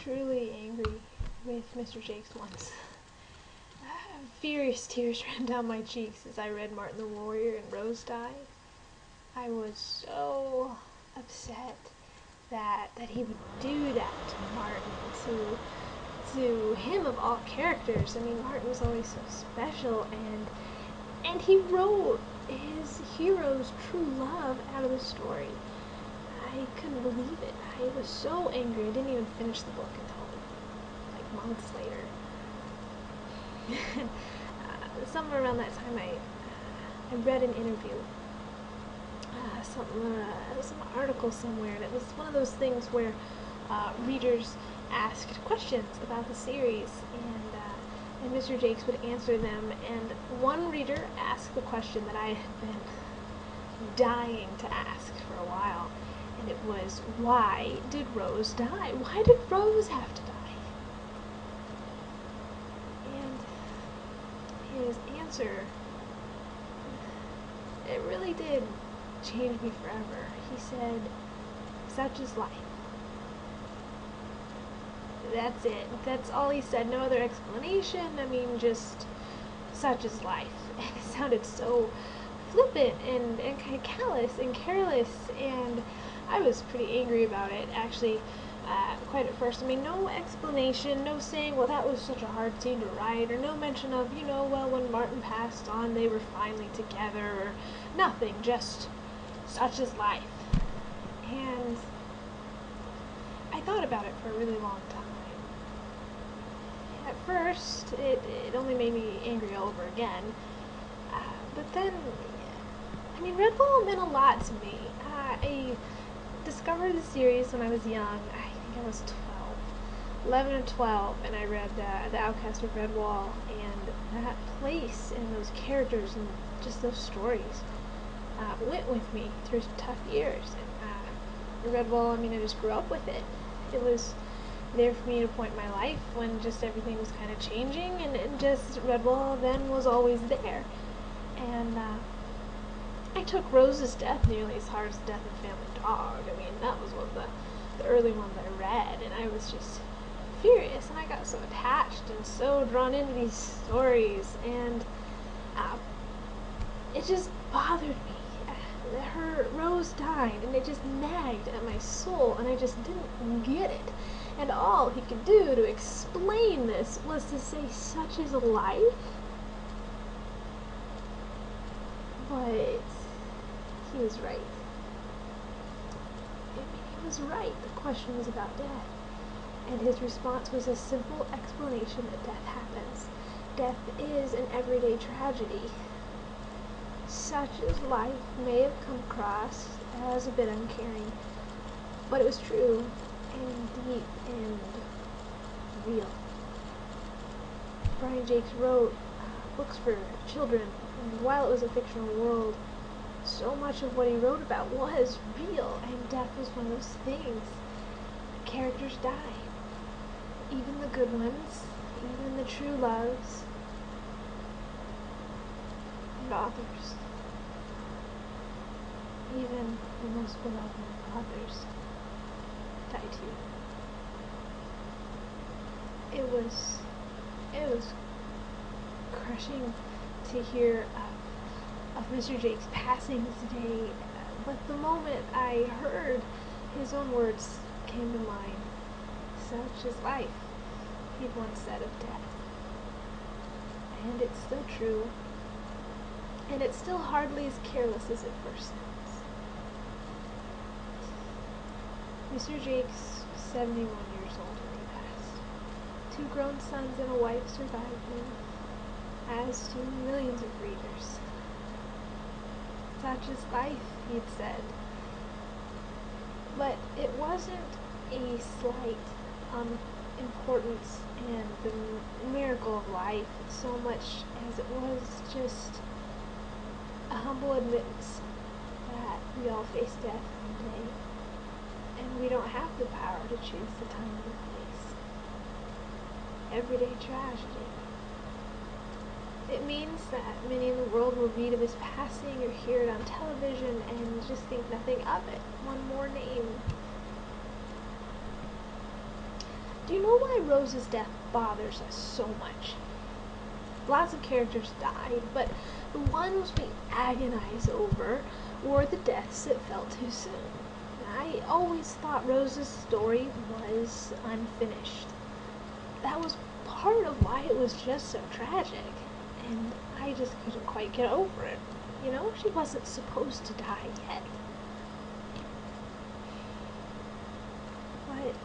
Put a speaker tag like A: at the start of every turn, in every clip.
A: truly angry with Mr. Jacques once. Furious tears ran down my cheeks as I read Martin the Warrior and Rose die. I was so upset that he would do that to Martin, to him of all characters. I mean, Martin was always so special, and he wrote his hero's true love out of the story. I couldn't believe it. I was so angry. I didn't even finish the book until like months later. Somewhere around that time, I read an interview, some article somewhere, and it was one of those things where readers asked questions about the series, and Mr. Jacques would answer them. And one reader asked the question that I had been dying to ask for a while, and it was, why did Rose die? Why did Rose have to die? And his answer, it really did change me forever. He said, such is life. That's it. That's all he said. No other explanation. I mean, just such is life. And it sounded so flippant and kind of callous and careless, and I was pretty angry about it, actually, quite at first. I mean, no explanation, no saying, well, that was such a hard scene to write, or no mention of, well, when Martin passed on, they were finally together, or nothing, just such is life. And I thought about it for a really long time. At first, it only made me angry all over again, but then, I mean, Red Bull meant a lot to me. I discovered the series when I was young. I think I was 11 or 12, and I read The Outcast of Redwall, and that place and those characters and just those stories went with me through tough years. And Redwall, I mean, I just grew up with it. It was there for me at a point in my life when just everything was kind of changing, and just Redwall then was always there. And I took Rose's death nearly as hard as the death of Family Dog. I mean, that was one of the early ones I read, and I was just furious, and I got so attached and so drawn into these stories, and it just bothered me. Rose died, and it just nagged at my soul, and I just didn't get it. And all he could do to explain this was to say, such is life? But he was right. I mean, he was right. The question was about death. And his response was a simple explanation that death happens. Death is an everyday tragedy. Such as life may have come across as a bit uncaring, but it was true and deep and real. Brian Jacques wrote books for children, and while it was a fictional world, so much of what he wrote about was real, and death was one of those things. Characters die. Even the good ones, even the true loves, and authors. Even the most beloved authors die too. It was crushing to hear of Mr. Jacques' passing today, but the moment I heard his own words came to mind. Such is life, he once said of death. And it's still true, and it's still hardly as careless as it first sounds. Mr. Jacques was 71 years old when he passed. 2 grown sons and a wife survived him, as do millions of readers. Such is life, he'd said. But it wasn't a slight importance and the miracle of life so much as it was just a humble admittance that we all face death one day, and we don't have the power to choose the time and the place. Everyday tragedy. It means that many in the world will read of his passing or hear it on television and just think nothing of it. One more name. Do you know why Rose's death bothers us so much? Lots of characters died, but the ones we agonize over were the deaths that fell too soon. I always thought Rose's story was unfinished. That was part of why it was just so tragic, and I just couldn't quite get over it. You know, she wasn't supposed to die yet. But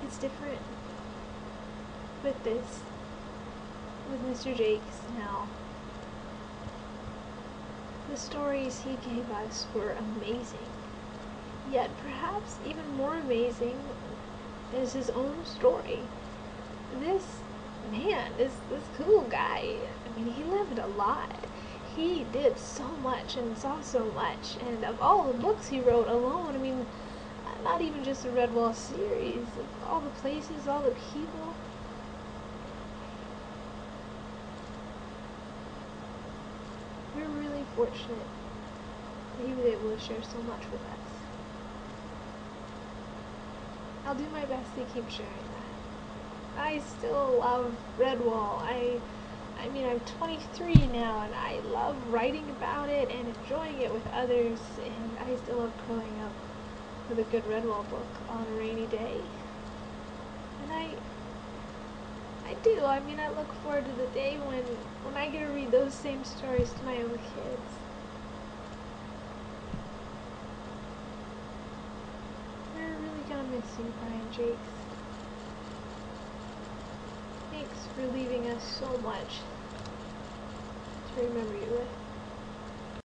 A: it's different with this, with Mr. Jacques now. The stories he gave us were amazing, yet perhaps even more amazing is his own story. This man, this cool guy, I mean, he lived a lot. He did so much and saw so much, and of all the books he wrote alone, I mean, not even just the Redwall series, of all the places, all the people. We're really fortunate that he was able to share so much with us. I'll do my best to keep sharing that. I still love Redwall. I mean, I'm 23 now, and I love writing about it and enjoying it with others, and I still love curling up with a good Redwall book on a rainy day. And I do. I mean, I look forward to the day when I get to read those same stories to my own kids. We're really gonna miss you, Brian Jacques. Thanks for leaving us so much to remember you with.